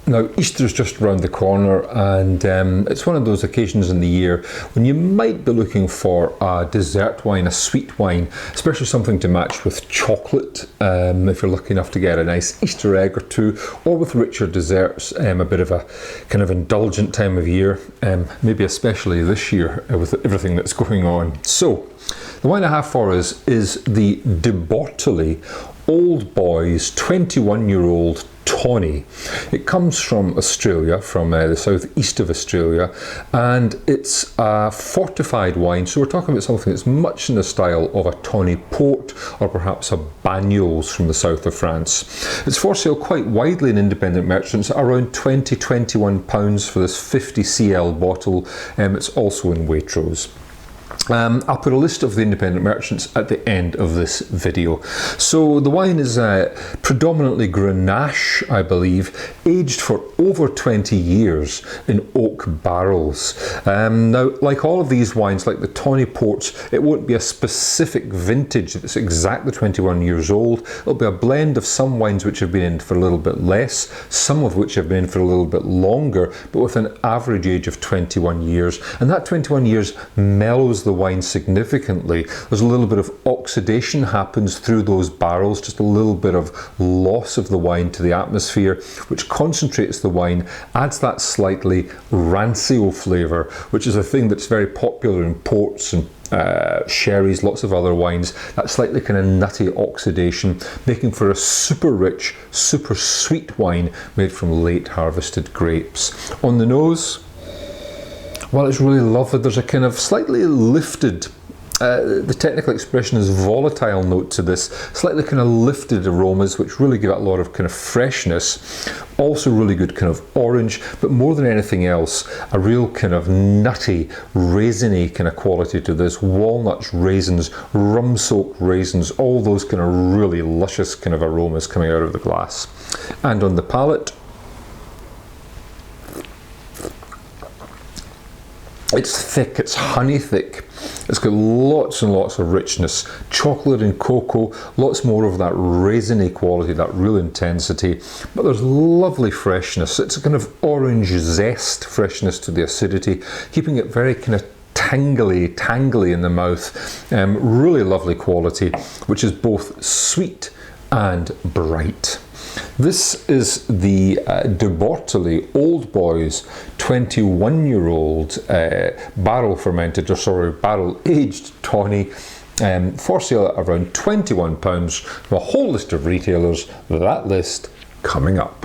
Now, Easter's just around the corner, and it's one of those occasions in the year when you might be looking for a dessert wine, a sweet wine, especially something to match with chocolate, if you're lucky enough to get a nice Easter egg or two, or with richer desserts, a bit of a kind of indulgent time of year, maybe especially this year with everything that's going on. So, the wine I have for us is the Bortoli Old Boys 21-year-old Tawny. It comes from Australia, from the southeast of Australia, and it's a fortified wine, so we're talking about something that's much in the style of a Tawny Port or perhaps a Banyuls from the south of France. It's for sale quite widely in independent merchants, around £20–21 for this 50 cl bottle. It's also in Waitrose. I'll put a list of the independent merchants at the end of this video. So the wine is predominantly Grenache, I believe, aged for over 20 years in oak barrels. Now, like all of these wines, like the Tawny Ports, it won't be a specific vintage that's exactly 21 years old. It'll be a blend of some wines which have been in for a little bit less, some of which have been in for a little bit longer, but with an average age of 21 years. And that 21 years mellows the wine significantly. There's a little bit of oxidation happens through those barrels, just a little bit of loss of the wine to the atmosphere, which concentrates the wine, adds that slightly rancio flavour, which is a thing that's very popular in ports and sherries, lots of other wines, that slightly kind of nutty oxidation, making for a super rich, super sweet wine made from late harvested grapes. On the nose, well, it's really lovely. There's a kind of slightly lifted, the technical expression is volatile note to this, slightly kind of lifted aromas which really give it a lot of kind of freshness. Also really good kind of orange, but more than anything else, a real kind of nutty, raisiny kind of quality to this. Walnuts, raisins, rum-soaked raisins, all those kind of really luscious kind of aromas coming out of the glass. And on the palate, it's thick, it's honey thick, it's got lots and lots of richness, chocolate and cocoa, lots more of that raisiny quality, that real intensity, but there's lovely freshness. It's a kind of orange zest freshness to the acidity, keeping it very kind of tangly in the mouth. Really lovely quality, which is both sweet and bright. This is the Bortoli Old Boys 21-year-old barrel aged Tawny, for sale at around £21 from a whole list of retailers. That list coming up.